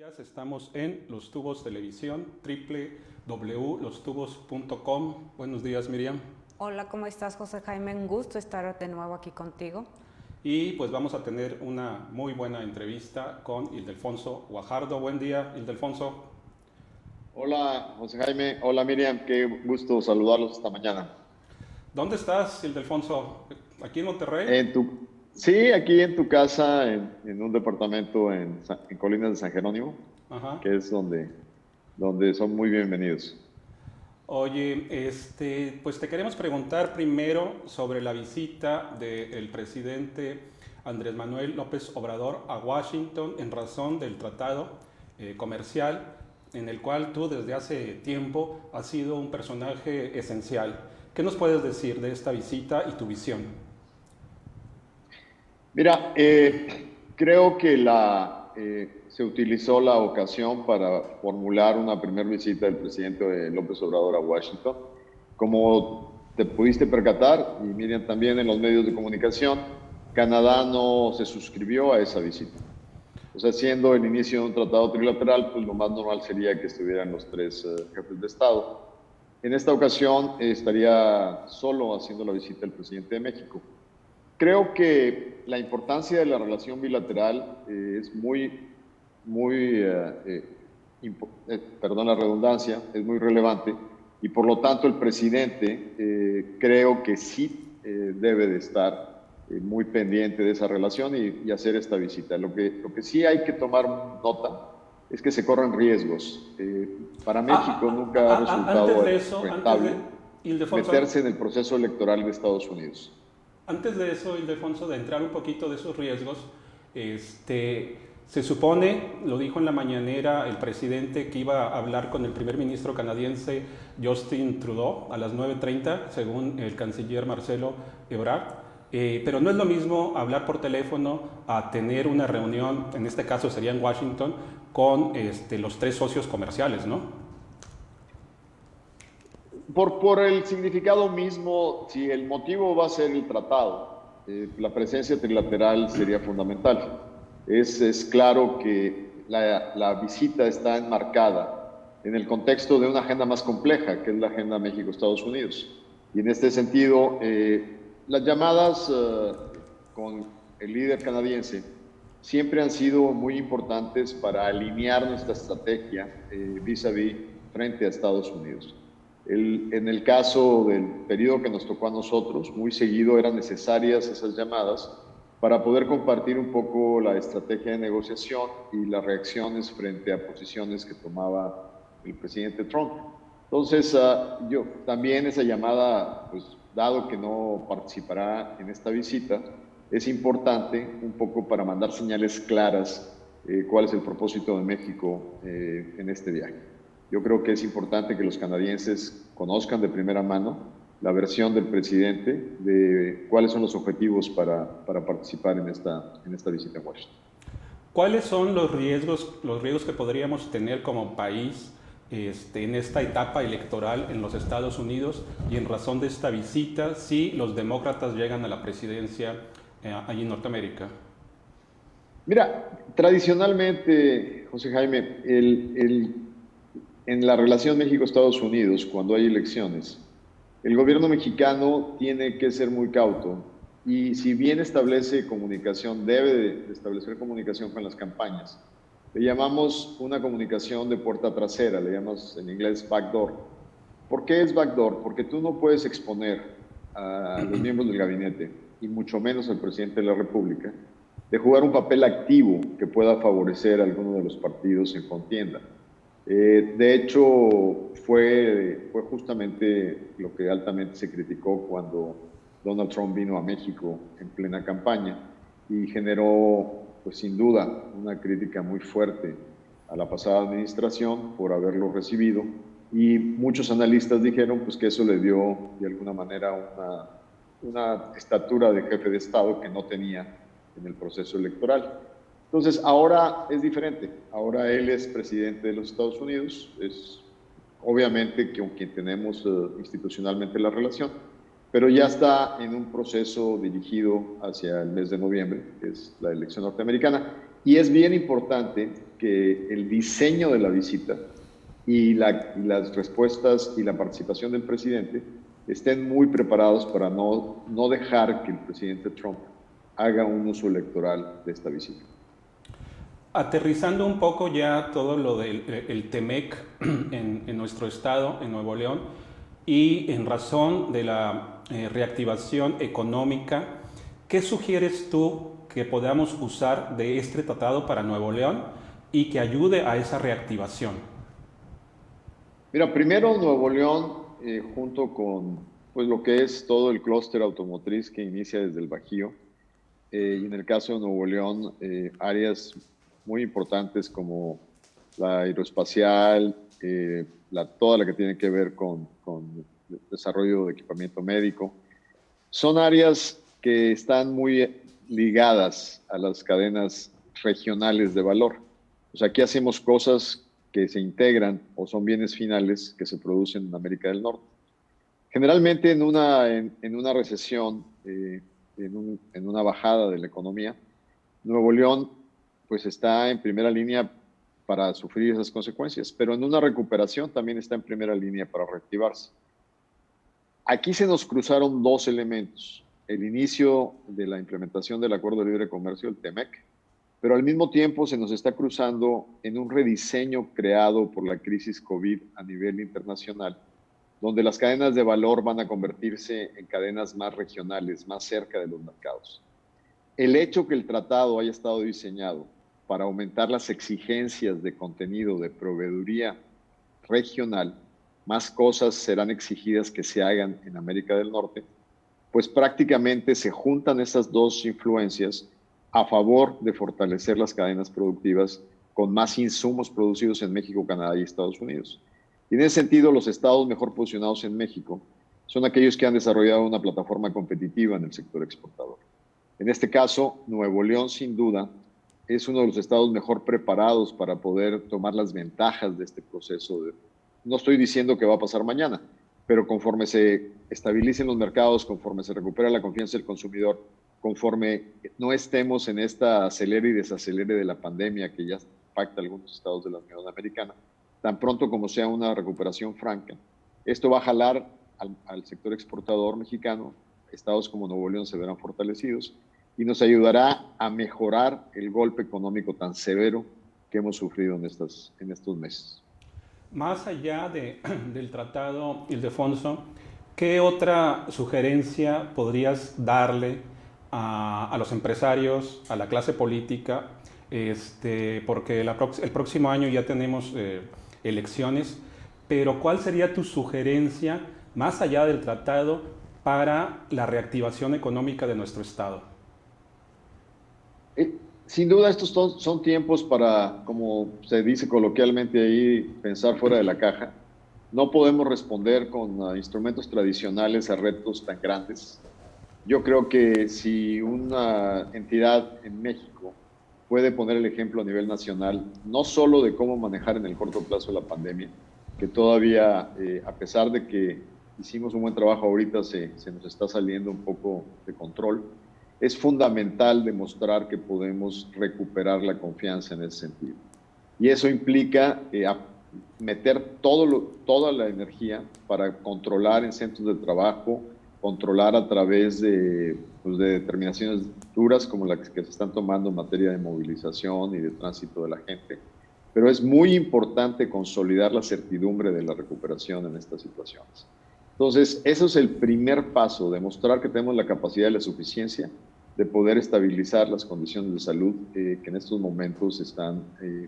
días, estamos en Los Tubos Televisión, www.lostubos.com. Buenos días, Miriam. Hola, ¿cómo estás, José Jaime? Un gusto estar de nuevo aquí contigo. Y pues vamos a tener una muy buena entrevista con Ildefonso Guajardo. Buen día, Ildefonso. Hola, José Jaime. Hola, Miriam. Qué gusto saludarlos esta mañana. ¿Dónde estás, Ildefonso? ¿Aquí en Monterrey? Sí, aquí en tu casa, en un departamento en Colinas de San Jerónimo, Ajá. que es donde son muy bienvenidos. Oye, pues te queremos preguntar primero sobre la visita del presidente Andrés Manuel López Obrador a Washington en razón del tratado comercial en el cual tú desde hace tiempo has sido un personaje esencial. ¿Qué nos puedes decir de esta visita y tu visión? Mira, creo que se utilizó la ocasión para formular una primera visita del presidente López Obrador a Washington. Como te pudiste percatar, y Miriam también en los medios de comunicación, Canadá no se suscribió a esa visita. O sea, siendo el inicio de un tratado trilateral, pues lo más normal sería que estuvieran los tres jefes de Estado. En esta ocasión estaría solo haciendo la visita el presidente de México. Creo que la importancia de la relación bilateral es perdón la redundancia, es muy relevante y por lo tanto el presidente creo que sí debe de estar muy pendiente de esa relación y hacer esta visita. Lo que sí hay que tomar nota es que se corren riesgos. Para México nunca ha resultado rentable meterse en el proceso electoral de Estados Unidos. Antes de eso, Ildefonso, de entrar un poquito de esos riesgos, se supone, lo dijo en la mañanera el presidente, que iba a hablar con el primer ministro canadiense Justin Trudeau a las 9:30, según el canciller Marcelo Ebrard. Pero no es lo mismo hablar por teléfono a tener una reunión, en este caso sería en Washington, con los tres socios comerciales, ¿no? Por el significado mismo, si el motivo va a ser el tratado, la presencia trilateral sería fundamental. Es claro que la visita está enmarcada en el contexto de una agenda más compleja, que es la agenda México-Estados Unidos. Y en este sentido, las llamadas con el líder canadiense siempre han sido muy importantes para alinear nuestra estrategia vis-a-vis frente a Estados Unidos. En el caso del periodo que nos tocó a nosotros, muy seguido eran necesarias esas llamadas para poder compartir un poco la estrategia de negociación y las reacciones frente a posiciones que tomaba el presidente Trump. Entonces, yo también esa llamada, pues dado que no participará en esta visita, es importante un poco para mandar señales claras cuál es el propósito de México en este viaje. Yo creo que es importante que los canadienses conozcan de primera mano la versión del presidente de cuáles son los objetivos para participar en esta visita a Washington. ¿Cuáles son los riesgos que podríamos tener como país en esta etapa electoral en los Estados Unidos y en razón de esta visita si los demócratas llegan a la presidencia allí en Norteamérica? Mira, tradicionalmente, José Jaime, en la relación México-Estados Unidos, cuando hay elecciones, el gobierno mexicano tiene que ser muy cauto y si bien establece comunicación, debe de establecer comunicación con las campañas. Le llamamos una comunicación de puerta trasera, le llamamos en inglés backdoor. ¿Por qué es backdoor? Porque tú no puedes exponer a los miembros del gabinete, y mucho menos al presidente de la República, de jugar un papel activo que pueda favorecer a alguno de los partidos en contienda. De hecho, fue justamente lo que altamente se criticó cuando Donald Trump vino a México en plena campaña y generó, pues sin duda, una crítica muy fuerte a la pasada administración por haberlo recibido y muchos analistas dijeron pues, que eso le dio de alguna manera una estatura de jefe de Estado que no tenía en el proceso electoral. Entonces, ahora es diferente. Ahora él es presidente de los Estados Unidos, es obviamente con quien tenemos institucionalmente la relación, pero ya está en un proceso dirigido hacia el mes de noviembre, que es la elección norteamericana. Y es bien importante que el diseño de la visita y las respuestas y la participación del presidente estén muy preparados para no dejar que el presidente Trump haga un uso electoral de esta visita. Aterrizando un poco ya todo lo del el TEMEC en nuestro estado, en Nuevo León, y en razón de la reactivación económica, ¿qué sugieres tú que podamos usar de este tratado para Nuevo León y que ayude a esa reactivación? Mira, primero Nuevo León, junto con pues, lo que es todo el clúster automotriz que inicia desde el Bajío, y en el caso de Nuevo León, áreas muy importantes como la aeroespacial, toda la que tiene que ver con desarrollo de equipamiento médico. Son áreas que están muy ligadas a las cadenas regionales de valor. O sea, aquí hacemos cosas que se integran o son bienes finales que se producen en América del Norte. Generalmente en una recesión, en una bajada de la economía, Nuevo León pues está en primera línea para sufrir esas consecuencias, pero en una recuperación también está en primera línea para reactivarse. Aquí se nos cruzaron dos elementos: el inicio de la implementación del Acuerdo de Libre Comercio, el TEMEC, pero al mismo tiempo se nos está cruzando en un rediseño creado por la crisis COVID a nivel internacional, donde las cadenas de valor van a convertirse en cadenas más regionales, más cerca de los mercados. El hecho que el tratado haya estado diseñado para aumentar las exigencias de contenido de proveeduría regional, más cosas serán exigidas que se hagan en América del Norte, pues prácticamente se juntan esas dos influencias a favor de fortalecer las cadenas productivas con más insumos producidos en México, Canadá y Estados Unidos. Y en ese sentido, los estados mejor posicionados en México son aquellos que han desarrollado una plataforma competitiva en el sector exportador. En este caso, Nuevo León, sin duda, es uno de los estados mejor preparados para poder tomar las ventajas de este proceso. No estoy diciendo que va a pasar mañana, pero conforme se estabilicen los mercados, conforme se recupera la confianza del consumidor, conforme no estemos en esta acelere y desacelere de la pandemia que ya impacta a algunos estados de la Unión Americana, tan pronto como sea una recuperación franca, esto va a jalar al sector exportador mexicano. Estados como Nuevo León se verán fortalecidos y nos ayudará a mejorar el golpe económico tan severo que hemos sufrido en estos meses. Más allá del tratado, Ildefonso, ¿qué otra sugerencia podrías darle a los empresarios, a la clase política? Porque el próximo año ya tenemos elecciones, pero ¿cuál sería tu sugerencia más allá del tratado para la reactivación económica de nuestro estado? Sin duda estos son tiempos para, como se dice coloquialmente ahí, pensar fuera de la caja. No podemos responder con instrumentos tradicionales a retos tan grandes. Yo creo que si una entidad en México puede poner el ejemplo a nivel nacional, no solo de cómo manejar en el corto plazo la pandemia, que todavía, a pesar de que hicimos un buen trabajo ahorita, se nos está saliendo un poco de control, es fundamental demostrar que podemos recuperar la confianza en ese sentido. Y eso implica meter toda la energía para controlar en centros de trabajo, controlar a través de determinaciones duras como las que se están tomando en materia de movilización y de tránsito de la gente. Pero es muy importante consolidar la certidumbre de la recuperación en estas situaciones. Entonces, eso es el primer paso: demostrar que tenemos la capacidad y la suficiencia de poder estabilizar las condiciones de salud que en estos momentos están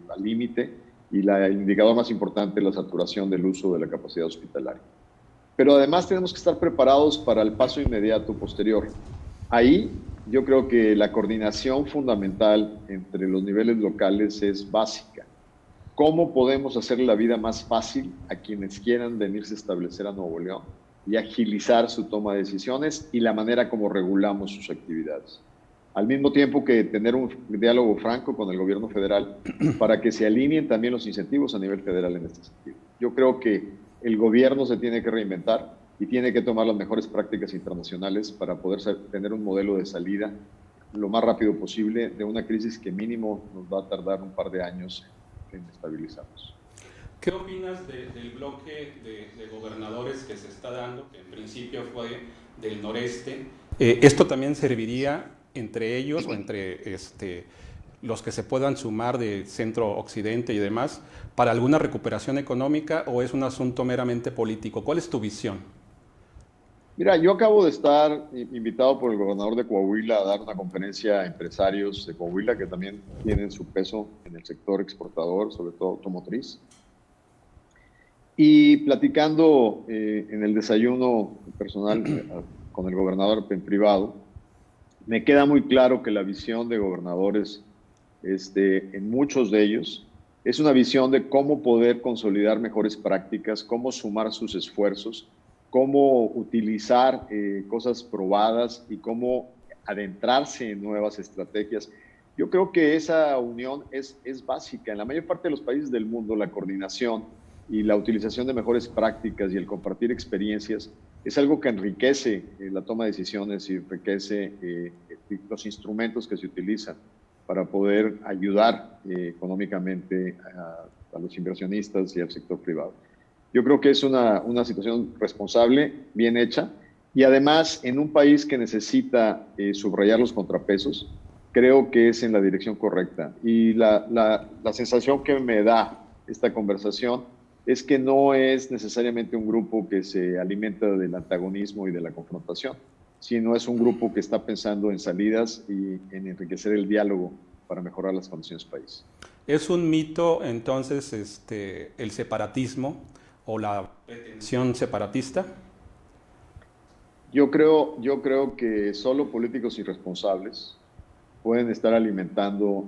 al límite, y el indicador más importante es la saturación del uso de la capacidad hospitalaria. Pero además tenemos que estar preparados para el paso inmediato posterior. Ahí yo creo que la coordinación fundamental entre los niveles locales es básica. ¿Cómo podemos hacer la vida más fácil a quienes quieran venirse a establecer a Nuevo León y agilizar su toma de decisiones y la manera como regulamos sus actividades? Al mismo tiempo que tener un diálogo franco con el gobierno federal para que se alineen también los incentivos a nivel federal en este sentido. Yo creo que el gobierno se tiene que reinventar y tiene que tomar las mejores prácticas internacionales para poder tener un modelo de salida lo más rápido posible de una crisis que mínimo nos va a tardar un par de años en estabilizarnos. ¿Qué opinas del bloque de gobernadores que se está dando, que en principio fue del noreste? ¿Esto también serviría entre ellos o entre los que se puedan sumar de centro-occidente y demás para alguna recuperación económica, o es un asunto meramente político? ¿Cuál es tu visión? Mira, yo acabo de estar invitado por el gobernador de Coahuila a dar una conferencia a empresarios de Coahuila que también tienen su peso en el sector exportador, sobre todo automotriz. Y platicando en el desayuno personal con el gobernador en privado, me queda muy claro que la visión de gobernadores, en muchos de ellos, es una visión de cómo poder consolidar mejores prácticas, cómo sumar sus esfuerzos, cómo utilizar cosas probadas y cómo adentrarse en nuevas estrategias. Yo creo que esa unión es básica. En la mayor parte de los países del mundo, la coordinación y la utilización de mejores prácticas y el compartir experiencias es algo que enriquece la toma de decisiones y enriquece los instrumentos que se utilizan para poder ayudar económicamente a los inversionistas y al sector privado. Yo creo que es una situación responsable, bien hecha, y además en un país que necesita subrayar los contrapesos, creo que es en la dirección correcta. Y la sensación que me da esta conversación es que no es necesariamente un grupo que se alimenta del antagonismo y de la confrontación, sino es un grupo que está pensando en salidas y en enriquecer el diálogo para mejorar las condiciones del país. ¿Es un mito entonces el separatismo o la pretensión separatista? Yo creo que solo políticos irresponsables pueden estar alimentando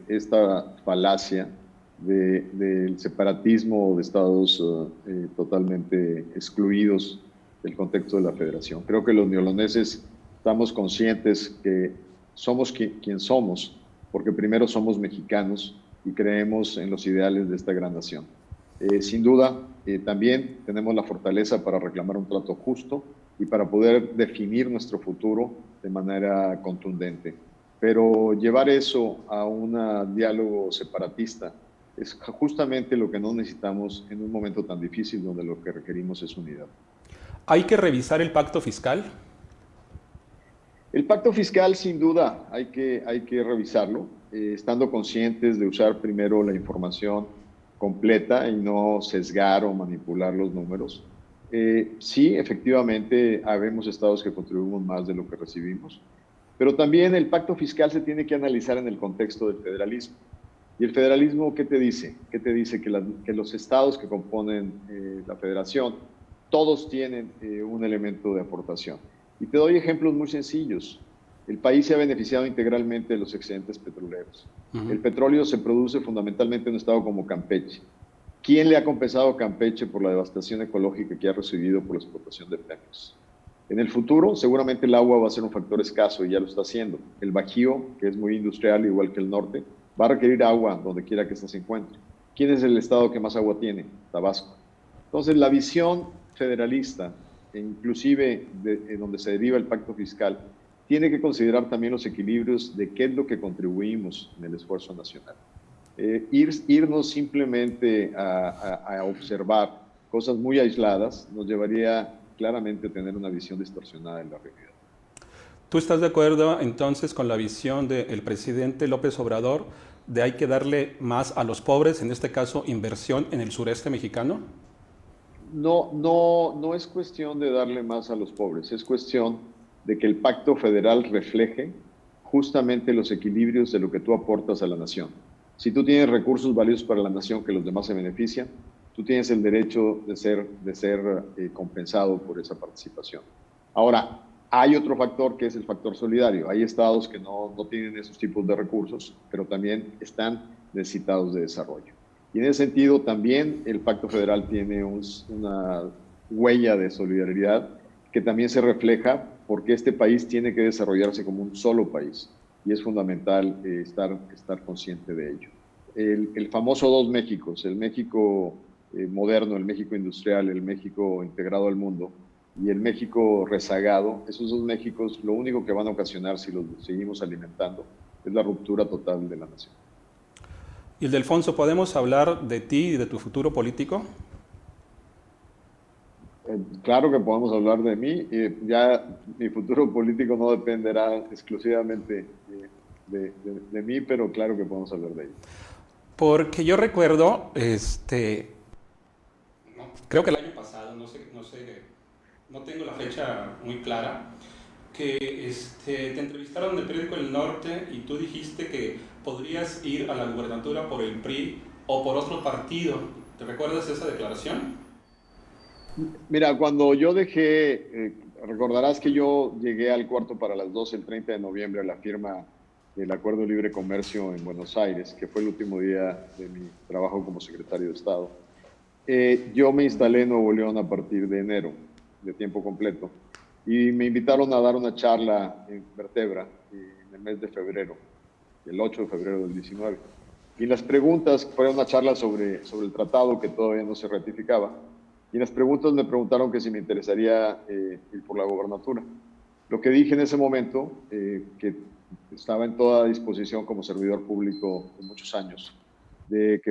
esta falacia del separatismo de estados totalmente excluidos del contexto de la federación. Creo que los neoloneses estamos conscientes que somos quien somos, porque primero somos mexicanos y creemos en los ideales de esta gran nación. Sin duda, también tenemos la fortaleza para reclamar un trato justo y para poder definir nuestro futuro de manera contundente. Pero llevar eso a un diálogo separatista es justamente lo que no necesitamos en un momento tan difícil donde lo que requerimos es unidad. ¿Hay que revisar el pacto fiscal? El pacto fiscal, sin duda, hay que revisarlo, estando conscientes de usar primero la información completa y no sesgar o manipular los números. Sí, efectivamente, habemos estados que contribuimos más de lo que recibimos, pero también el pacto fiscal se tiene que analizar en el contexto del federalismo. ¿Y el federalismo qué te dice? ¿Qué te dice? Que los estados que componen la federación, todos tienen un elemento de aportación. Y te doy ejemplos muy sencillos. El país se ha beneficiado integralmente de los excedentes petroleros. El petróleo se produce fundamentalmente en un estado como Campeche. ¿Quién le ha compensado a Campeche por la devastación ecológica que ha recibido por la explotación de Pemex? En el futuro, seguramente el agua va a ser un factor escaso y ya lo está haciendo. El Bajío, que es muy industrial, igual que el norte, va a requerir agua donde quiera que ésta se encuentre. ¿Quién es el estado que más agua tiene? Tabasco. Entonces, la visión federalista, inclusive donde se deriva el pacto fiscal, tiene que considerar también los equilibrios de qué es lo que contribuimos en el esfuerzo nacional. Irnos simplemente a observar cosas muy aisladas nos llevaría claramente a tener una visión distorsionada de la realidad. ¿Tú estás de acuerdo entonces con la visión del presidente López Obrador de hay que darle más a los pobres, en este caso inversión en el sureste mexicano? No es cuestión de darle más a los pobres, es cuestión de que el pacto federal refleje justamente los equilibrios de lo que tú aportas a la nación. Si tú tienes recursos valiosos para la nación que los demás se benefician, tú tienes el derecho de ser compensado por esa participación. Ahora, hay otro factor que es el factor solidario. Hay estados que no tienen esos tipos de recursos, pero también están necesitados de desarrollo. Y en ese sentido también el Pacto Federal tiene una huella de solidaridad que también se refleja porque este país tiene que desarrollarse como un solo país y es fundamental estar consciente de ello. El famoso dos Méxicos, el México moderno, el México industrial, el México integrado al mundo y el México rezagado, esos dos Méxicos lo único que van a ocasionar si los seguimos alimentando es la ruptura total de la nación. Ildefonso, ¿podemos hablar de ti y de tu futuro político? Claro que podemos hablar de mí. Ya mi futuro político no dependerá exclusivamente de mí, pero claro que podemos hablar de ello. Porque yo recuerdo, creo que el año pasado, no tengo la fecha muy clara, que te entrevistaron en el periódico El Norte y tú dijiste que podrías ir a la gubernatura por el PRI o por otro partido. ¿Te recuerdas esa declaración? Mira, cuando yo dejé, recordarás que yo llegué al cuarto para las 12 el 30 de noviembre a la firma del Acuerdo de Libre Comercio en Buenos Aires, que fue el último día de mi trabajo como secretario de Estado. Yo me instalé en Nuevo León a partir de enero, de tiempo completo, y me invitaron a dar una charla en Vertebra en el mes de febrero, el 8 de febrero del 19. Y las preguntas, fue una charla sobre el tratado que todavía no se ratificaba, y en las preguntas me preguntaron que si me interesaría ir por la gobernatura. Lo que dije en ese momento, que estaba en toda disposición como servidor público de muchos años, de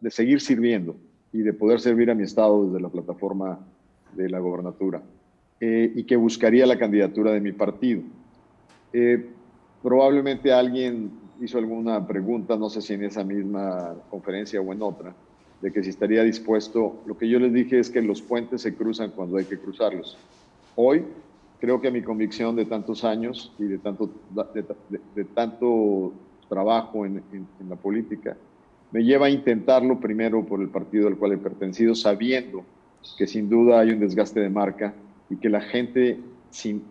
seguir sirviendo y de poder servir a mi estado desde la plataforma de la gobernatura, y que buscaría la candidatura de mi partido. Probablemente alguien hizo alguna pregunta, no sé si en esa misma conferencia o en otra, de que si estaría dispuesto. Lo que yo les dije es que los puentes se cruzan cuando hay que cruzarlos. Hoy creo que mi convicción de tantos años y de tanto trabajo en la política me lleva a intentarlo primero por el partido al cual he pertenecido, sabiendo que sin duda hay un desgaste de marca y que la gente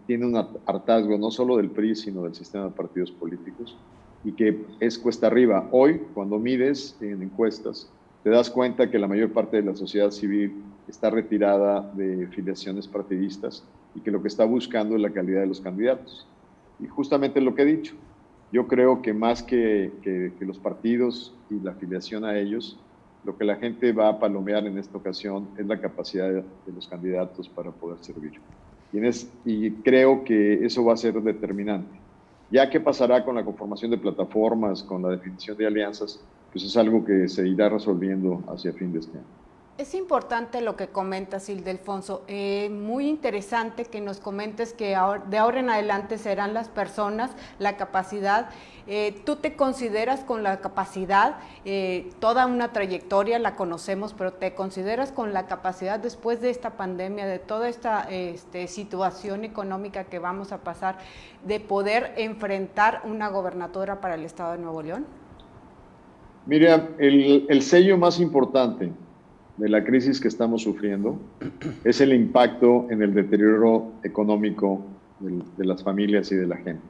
tiene un hartazgo no solo del PRI, sino del sistema de partidos políticos, y que es cuesta arriba. Hoy, cuando mides en encuestas, te das cuenta que la mayor parte de la sociedad civil está retirada de filiaciones partidistas y que lo que está buscando es la calidad de los candidatos. Y justamente lo que he dicho, yo creo que más que los partidos y la afiliación a ellos, lo que la gente va a palomear en esta ocasión es la capacidad de los candidatos para poder servir. Y creo que eso va a ser determinante. Ya qué pasará con la conformación de plataformas, con la definición de alianzas, pues es algo que se irá resolviendo hacia fin de este año. Es importante lo que comentas, Ildefonso. Muy interesante que nos comentes que de ahora en adelante serán las personas, la capacidad. Tú te consideras con la capacidad, toda una trayectoria la conocemos, pero te consideras con la capacidad después de esta pandemia, de toda esta situación económica que vamos a pasar, de poder enfrentar una gobernatura para el Estado de Nuevo León. Mira, el sello más importante de la crisis que estamos sufriendo es el impacto en el deterioro económico de las familias y de la gente.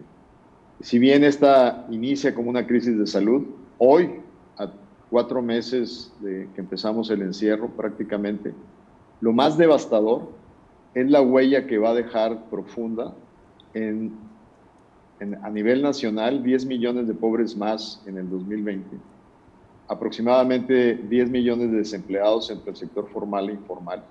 Si bien esta inicia como una crisis de salud, hoy, a 4 meses de que empezamos el encierro prácticamente, lo más devastador es la huella que va a dejar profunda a nivel nacional, 10 millones de pobres más en el 2020, aproximadamente 10 millones de desempleados entre el sector formal e informal,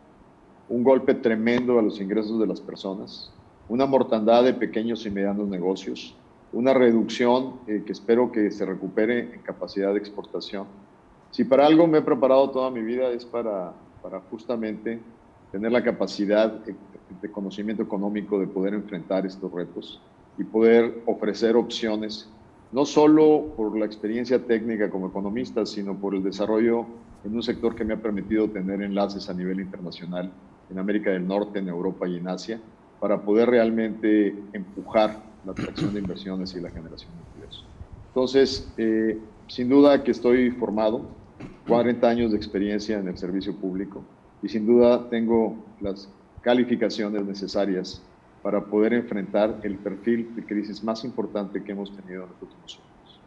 un golpe tremendo a los ingresos de las personas, una mortandad de pequeños y medianos negocios, una reducción que espero que se recupere en capacidad de exportación. Si para algo me he preparado toda mi vida es para justamente tener la capacidad de conocimiento económico de poder enfrentar estos retos y poder ofrecer opciones, no solo por la experiencia técnica como economista, sino por el desarrollo en un sector que me ha permitido tener enlaces a nivel internacional en América del Norte, en Europa y en Asia, para poder realmente empujar la atracción de inversiones y la generación de ingresos. Entonces, sin duda que estoy formado, 40 años de experiencia en el servicio público, y sin duda tengo las calificaciones necesarias para poder enfrentar el perfil de crisis más importante que hemos tenido en los últimos años.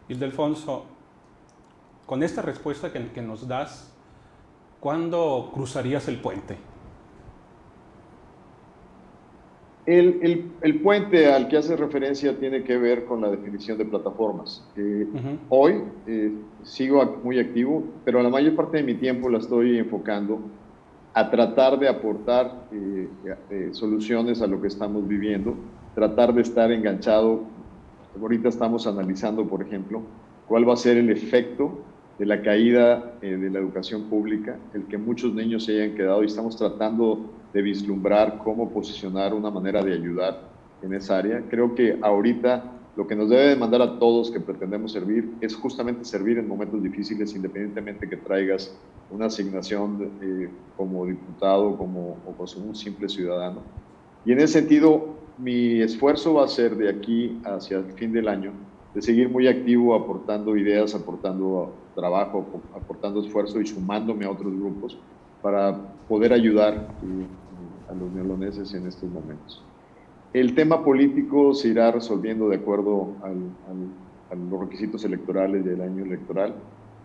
Ildefonso, con esta respuesta que nos das, ¿cuándo cruzarías el puente? El puente al que hace referencia tiene que ver con la definición de plataformas. Hoy sigo muy activo, pero la mayor parte de mi tiempo la estoy enfocando a tratar de aportar soluciones a lo que estamos viviendo, tratar de estar enganchado. Ahorita estamos analizando, por ejemplo, cuál va a ser el efecto de la caída de la educación pública, el que muchos niños se hayan quedado, y estamos tratando de vislumbrar cómo posicionar una manera de ayudar en esa área. Creo que ahorita lo que nos debe demandar a todos que pretendemos servir es justamente servir en momentos difíciles, independientemente que traigas una asignación como diputado o como un simple ciudadano. Y en ese sentido, mi esfuerzo va a ser de aquí hacia el fin del año de seguir muy activo, aportando ideas, aportando trabajo, aportando esfuerzo y sumándome a otros grupos para poder ayudar a los neoloneses en estos momentos. El tema político se irá resolviendo de acuerdo a los requisitos electorales del año electoral,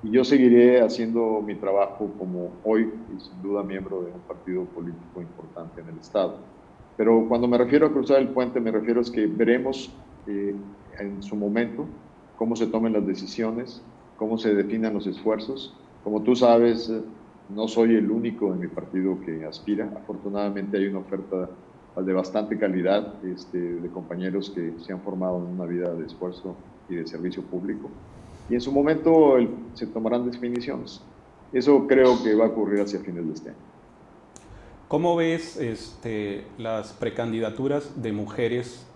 y yo seguiré haciendo mi trabajo como hoy, y sin duda miembro de un partido político importante en el Estado. Pero cuando me refiero a cruzar el puente, me refiero a que veremos en su momento cómo se tomen las decisiones, cómo se definan los esfuerzos. Como tú sabes, no soy el único de mi partido que aspira. Afortunadamente hay una oferta de bastante calidad de compañeros que se han formado en una vida de esfuerzo y de servicio público. Y en su momento se tomarán definiciones. Eso creo que va a ocurrir hacia fines de este año. ¿Cómo ves las precandidaturas de mujeres?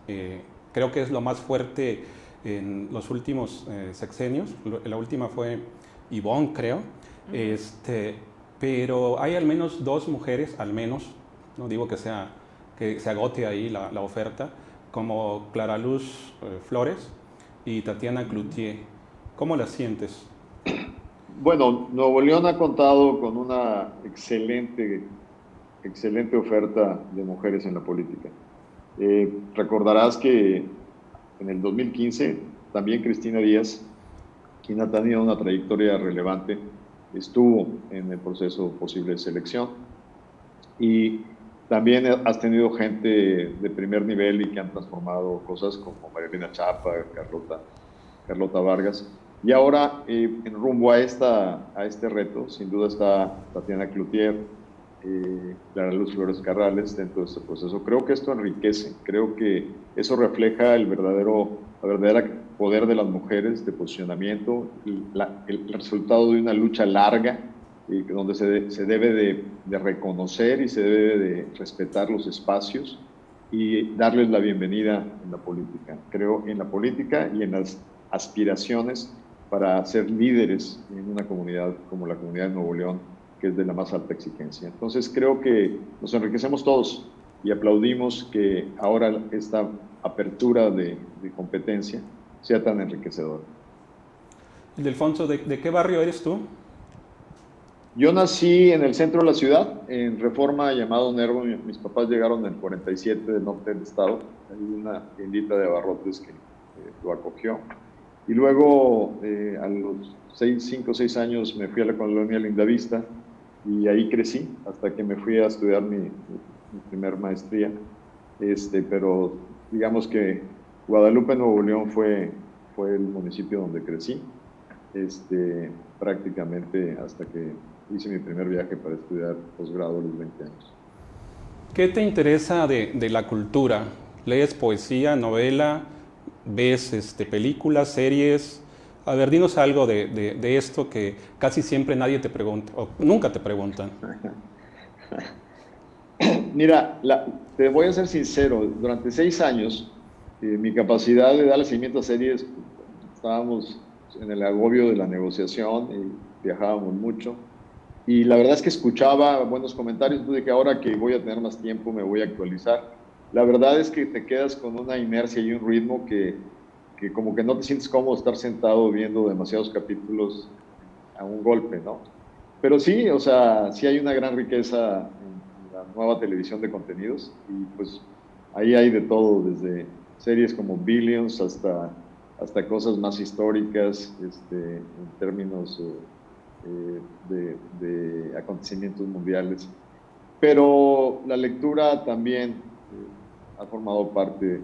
Creo que es lo más fuerte en los últimos sexenios. La última fue Ivonne, creo. Pero hay al menos 2 mujeres, al menos, no digo que se agote ahí la oferta, como Clara Luz Flores y Tatiana Cloutier. ¿Cómo las sientes? Bueno, Nuevo León ha contado con una excelente oferta de mujeres en la política. Recordarás que en el 2015 también Cristina Díaz, quien ha tenido una trayectoria relevante, estuvo en el proceso posible de selección, y también has tenido gente de primer nivel y que han transformado cosas como Marilena Chapa, Carlota Vargas. Y ahora, en rumbo a este reto, sin duda está Tatiana Cloutier, Clara Luz Flores Carrales dentro de este proceso. Creo que esto enriquece, creo que eso refleja el verdadero poder de las mujeres, de posicionamiento, el resultado de una lucha larga, donde se debe de reconocer y se debe de respetar los espacios y darles la bienvenida en la política. Creo en la política y en las aspiraciones para ser líderes en una comunidad como la comunidad de Nuevo León, que es de la más alta exigencia. Entonces creo que nos enriquecemos todos y aplaudimos que ahora esta apertura de competencia sea tan enriquecedora. Ildefonso, ¿de qué barrio eres tú? Yo nací en el centro de la ciudad, en Reforma, llamado Nervo. Mis papás llegaron en el 47 del norte del estado. Hay una tiendita de abarrotes que lo acogió. Y luego, a los 5 o 6 años, me fui a la colonia Lindavista y ahí crecí hasta que me fui a estudiar mi primer maestría. Pero digamos que Guadalupe, Nuevo León, fue el municipio donde crecí, prácticamente hasta que hice mi primer viaje para estudiar posgrado a los 20 años. ¿Qué te interesa de la cultura? ¿Lees poesía, novela? ¿Ves películas, series? A ver, dinos algo de esto que casi siempre nadie te pregunta, o nunca te preguntan. Mira, te voy a ser sincero, durante 6 años, mi capacidad de darle seguimiento a series, estábamos en el agobio de la negociación y viajábamos mucho. Y la verdad es que escuchaba buenos comentarios, entonces dije, ahora que voy a tener más tiempo me voy a actualizar. La verdad es que te quedas con una inercia y un ritmo que como que no te sientes cómodo estar sentado viendo demasiados capítulos a un golpe, ¿no? Pero sí, o sea, sí hay una gran riqueza en la nueva televisión de contenidos, y pues ahí hay de todo, desde series como Billions hasta cosas más históricas, en términos de acontecimientos mundiales. Pero la lectura también ha formado parte de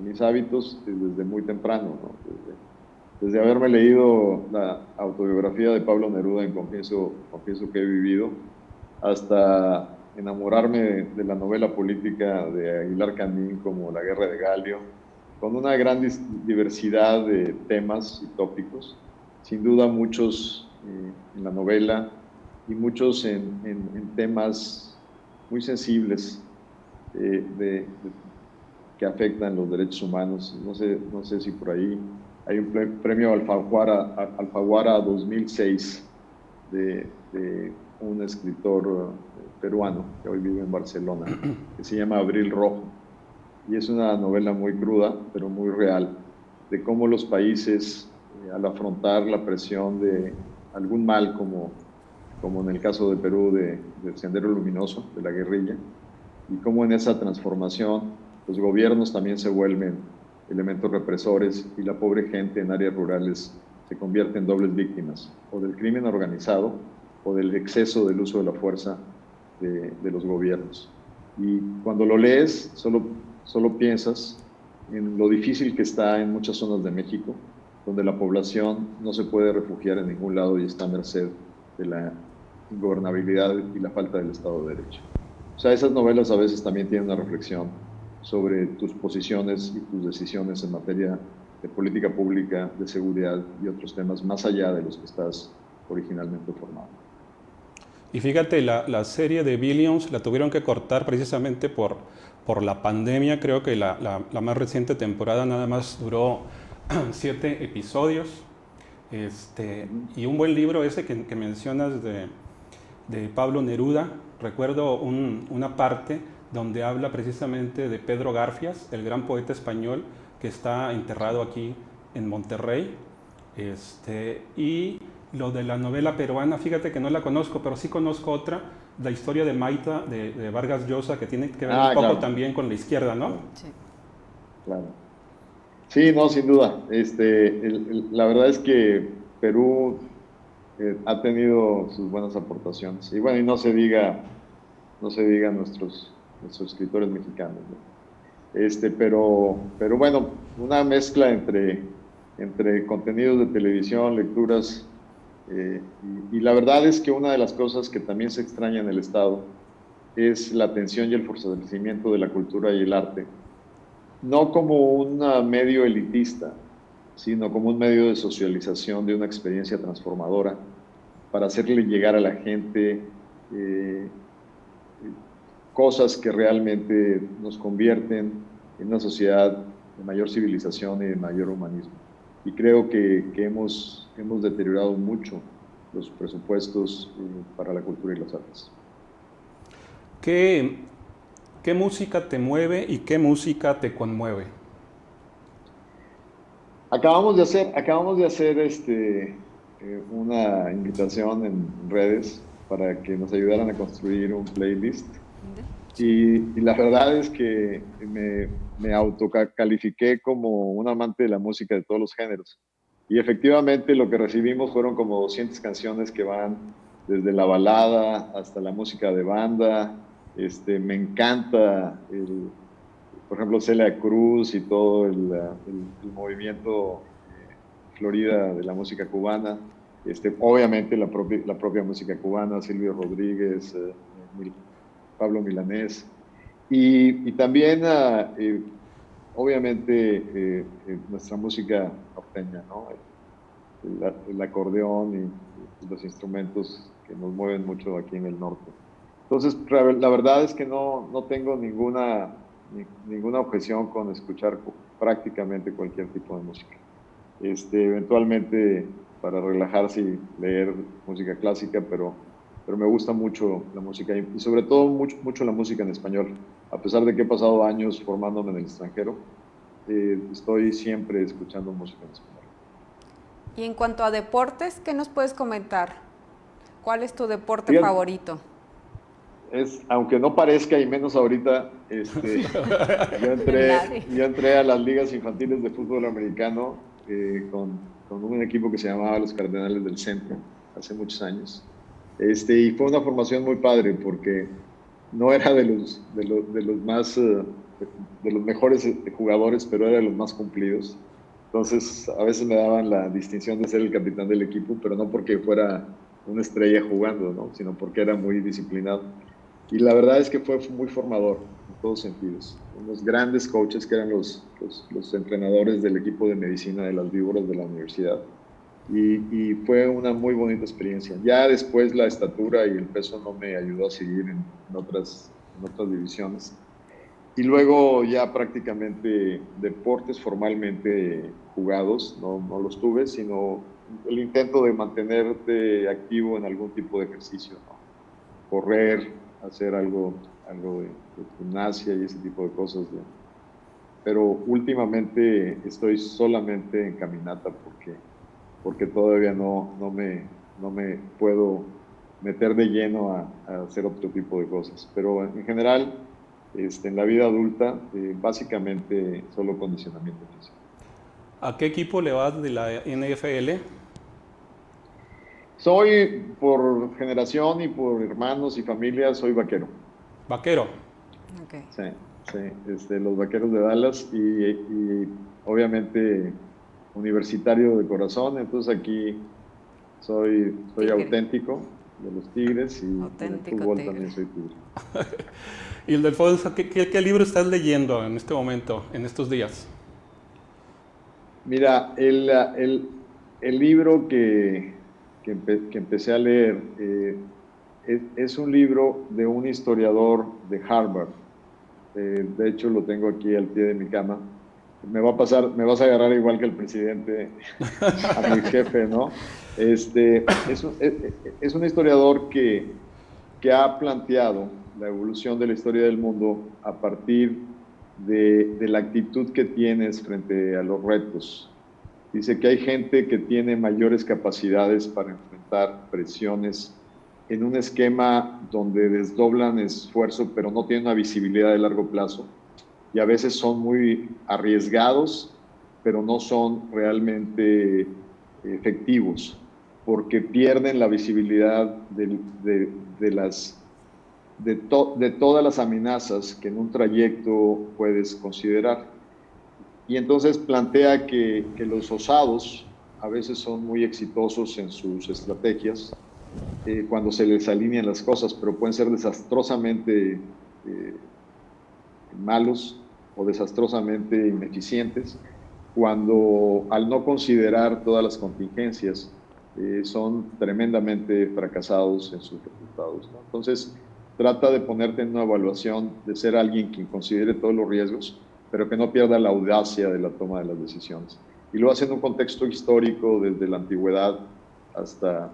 mis hábitos desde muy temprano, ¿no? Desde haberme leído la autobiografía de Pablo Neruda en Confieso que he vivido, hasta enamorarme de la novela política de Aguilar Camín, como La Guerra de Galio, con una gran diversidad de temas y tópicos. Sin duda muchos en la novela y muchos en temas muy sensibles que afectan los derechos humanos. No sé si por ahí hay un premio Alfaguara 2006 de un escritor peruano que hoy vive en Barcelona, que se llama Abril Rojo. Y es una novela muy cruda, pero muy real, de cómo los países, al afrontar la presión de algún mal, como en el caso de Perú, del Sendero Luminoso, de la guerrilla, y cómo en esa transformación los gobiernos también se vuelven elementos represores y la pobre gente en áreas rurales se convierte en dobles víctimas, o del crimen organizado o del exceso del uso de la fuerza de los gobiernos. Y cuando lo lees, solo piensas en lo difícil que está en muchas zonas de México, donde la población no se puede refugiar en ningún lado y está a merced de la ingobernabilidad y la falta del Estado de Derecho. O sea, esas novelas a veces también tienen una reflexión sobre tus posiciones y tus decisiones en materia de política pública, de seguridad y otros temas más allá de los que estás originalmente formado. Y fíjate, la serie de Billions la tuvieron que cortar precisamente por la pandemia. Creo que la más reciente temporada nada más duró 7 episodios. Y un buen libro ese que mencionas de Pablo Neruda. Recuerdo una parte donde habla precisamente de Pedro Garfias, el gran poeta español que está enterrado aquí en Monterrey. Y lo de la novela peruana, fíjate que no la conozco, pero sí conozco otra, la historia de Maita, de Vargas Llosa, que tiene que ver un poco claro. también con la izquierda, ¿no? Sí. Claro. Sí, no, sin duda. La verdad es que Perú ha tenido sus buenas aportaciones. Y bueno, y no se diga nuestros escritores mexicanos, ¿no? Pero bueno, una mezcla entre contenidos de televisión, lecturas, y la verdad es que una de las cosas que también se extraña en el Estado es la atención y el fortalecimiento de la cultura y el arte, no como un medio elitista, sino como un medio de socialización de una experiencia transformadora para hacerle llegar a la gente cosas que realmente nos convierten en una sociedad de mayor civilización y de mayor humanismo. Y creo que hemos deteriorado mucho los presupuestos para la cultura y las artes. ¿Qué música te mueve y qué música te conmueve? Acabamos de hacer una invitación en redes para que nos ayudaran a construir un playlist. Y la verdad es que me autocalifiqué como un amante de la música de todos los géneros. Y efectivamente lo que recibimos fueron como 200 canciones que van desde la balada hasta la música de banda. Me encanta, por ejemplo, Celia Cruz y todo el movimiento Florida de la música cubana. Obviamente la propia música cubana, Silvio Rodríguez, Pablo Milanés, y también, obviamente, nuestra música norteña, ¿no? El acordeón y los instrumentos que nos mueven mucho aquí en el norte. Entonces, la verdad es que no tengo ninguna objeción con escuchar prácticamente cualquier tipo de música. Eventualmente, para relajarse y leer música clásica, pero me gusta mucho la música y sobre todo mucho la música en español. A pesar de que he pasado años formándome en el extranjero, estoy siempre escuchando música en español. Y en cuanto a deportes, ¿qué nos puedes comentar? ¿Cuál es tu deporte favorito? Aunque no parezca, y menos ahorita, yo entré a las ligas infantiles de fútbol americano con un equipo que se llamaba los Cardenales del Centro hace muchos años. Y fue una formación muy padre porque no era de los mejores jugadores, pero era de los más cumplidos. Entonces, a veces me daban la distinción de ser el capitán del equipo, pero no porque fuera una estrella jugando, ¿no? Sino porque era muy disciplinado. Y la verdad es que fue muy formador en todos sentidos. Unos grandes coaches que eran los entrenadores del equipo de medicina de las víboras de la universidad. Y fue una muy bonita experiencia. Ya después la estatura y el peso no me ayudó a seguir en otras divisiones. Y luego ya prácticamente deportes formalmente jugados, no los tuve, sino el intento de mantenerte activo en algún tipo de ejercicio, ¿no? Correr, hacer algo de gimnasia y ese tipo de cosas. Pero últimamente estoy solamente en caminata porque todavía no me puedo meter de lleno a hacer otro tipo de cosas. Pero en general, en la vida adulta, básicamente solo condicionamiento físico. ¿A qué equipo le vas de la NFL? Soy, por generación y por hermanos y familia, soy vaquero. ¿Vaquero? Okay. Sí, los Vaqueros de Dallas y obviamente universitario de corazón, entonces aquí soy auténtico de los Tigres y en el fútbol también soy tigre. Y Ildefonso, ¿qué libro estás leyendo en este momento, en estos días? Mira, el libro que empecé a leer es un libro de un historiador de Harvard. De hecho, lo tengo aquí al pie de mi cama. Me vas a agarrar igual que el presidente a mi jefe, ¿no? Es un historiador que ha planteado la evolución de la historia del mundo a partir de la actitud que tienes frente a los retos. Dice que hay gente que tiene mayores capacidades para enfrentar presiones en un esquema donde desdoblan esfuerzo, pero no tienen una visibilidad de largo plazo. Y a veces son muy arriesgados, pero no son realmente efectivos, porque pierden la visibilidad de todas las amenazas que en un trayecto puedes considerar. Y entonces plantea que los osados a veces son muy exitosos en sus estrategias cuando se les alinean las cosas, pero pueden ser desastrosamente malos o desastrosamente ineficientes cuando al no considerar todas las contingencias son tremendamente fracasados en sus resultados, ¿no? Entonces trata de ponerte en una evaluación de ser alguien quien considere todos los riesgos, pero que no pierda la audacia de la toma de las decisiones. Y lo hace en un contexto histórico desde la antigüedad hasta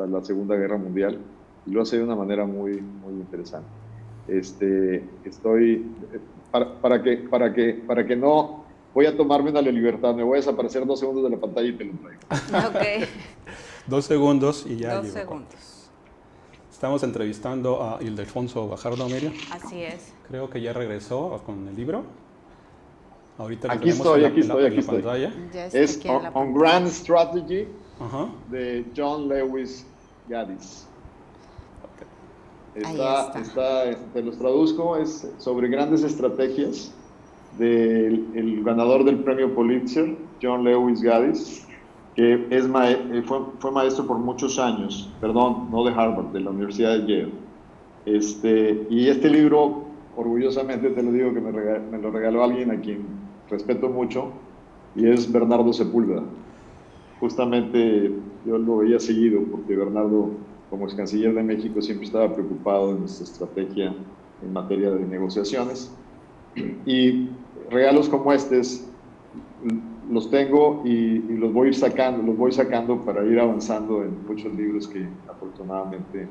la Segunda Guerra Mundial, y lo hace de una manera muy, muy interesante. Estoy, para que no, voy a tomarme una libertad, me voy a desaparecer 2 segundos de la pantalla y te lo traigo. Ok. 2 segundos y ya. 2 segundos. Estamos entrevistando a Ildefonso Bajardo Miria. Así es. Creo que ya regresó con el libro. Ahorita aquí estoy. pantalla. Es On Grand Strategy, de John Lewis Gaddis. Te los traduzco, es sobre grandes estrategias del ganador del premio Pulitzer, John Lewis Gaddis, que fue maestro por muchos años, perdón, no de Harvard, de la Universidad de Yale. Y este libro, orgullosamente te lo digo, que me lo regaló alguien a quien respeto mucho, y es Bernardo Sepúlveda. Justamente yo lo veía seguido porque Bernardo, como ex canciller de México, siempre estaba preocupado de nuestra estrategia en materia de negociaciones. Y regalos como estos los tengo y los voy sacando para ir avanzando en muchos libros que afortunadamente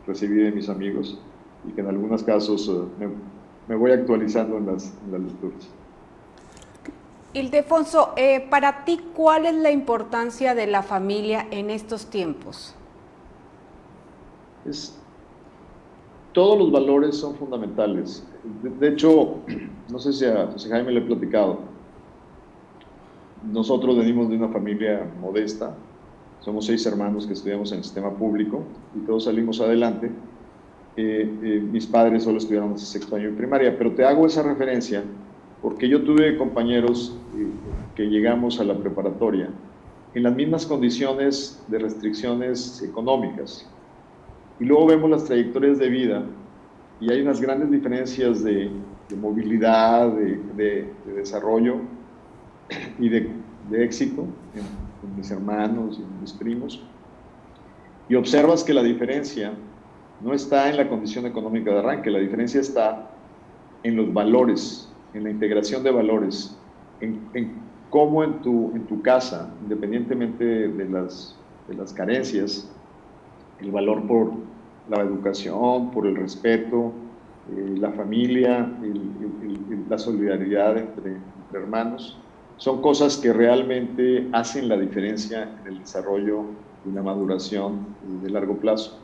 recibí de mis amigos y que en algunos casos me voy actualizando en las lecturas. Ildefonso, para ti, ¿cuál es la importancia de la familia en estos tiempos? Todos los valores son fundamentales. De hecho, no sé si a José Jaime le he platicado, nosotros venimos de una familia modesta, somos 6 hermanos que estudiamos en el sistema público y todos salimos adelante. Mis padres solo estudiaron hasta 6º año de primaria, pero te hago esa referencia porque yo tuve compañeros que llegamos a la preparatoria en las mismas condiciones de restricciones económicas. Y luego vemos las trayectorias de vida y hay unas grandes diferencias de movilidad, de desarrollo y de éxito en mis hermanos y en mis primos. Y observas que la diferencia no está en la condición económica de arranque, la diferencia está en los valores, en la integración de valores, en cómo en tu casa, independientemente de las carencias, el valor por la educación, por el respeto, la familia, la solidaridad entre hermanos, son cosas que realmente hacen la diferencia en el desarrollo y la maduración de largo plazo.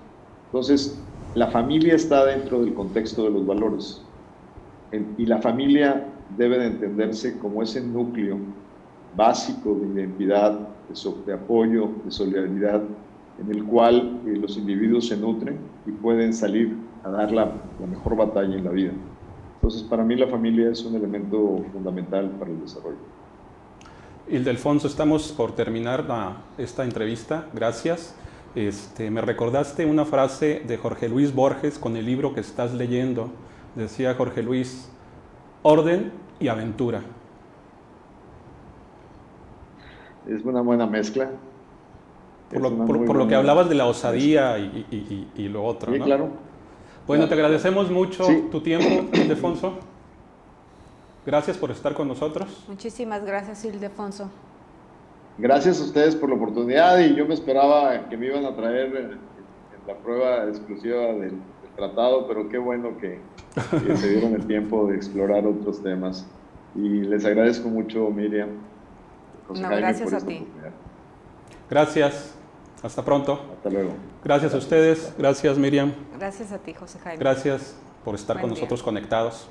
Entonces, la familia está dentro del contexto de los valores y la familia debe de entenderse como ese núcleo básico de identidad, de apoyo, de solidaridad, en el cual los individuos se nutren y pueden salir a dar la mejor batalla en la vida. Entonces, para mí la familia es un elemento fundamental para el desarrollo. Ildefonso, estamos por terminar esta entrevista. Gracias. Me recordaste una frase de Jorge Luis Borges con el libro que estás leyendo. Decía Jorge Luis, orden y aventura. Es una buena mezcla. Por lo que hablabas de la osadía y lo otro, sí, ¿no? Claro. Bueno, claro. Te agradecemos mucho Sí. tu tiempo, Ildefonso. Gracias por estar con nosotros. Muchísimas gracias, Ildefonso. Gracias a ustedes por la oportunidad y yo me esperaba que me iban a traer en la prueba exclusiva del tratado, pero qué bueno que se dieron el tiempo de explorar otros temas. Y les agradezco mucho, Miriam. José Jaime, gracias por a esta ti. oportunidad. Gracias. Hasta pronto. Hasta luego. Gracias a ustedes. Gracias, Miriam. Gracias a ti, José Jaime. Gracias por estar Buen con día. nosotros conectados.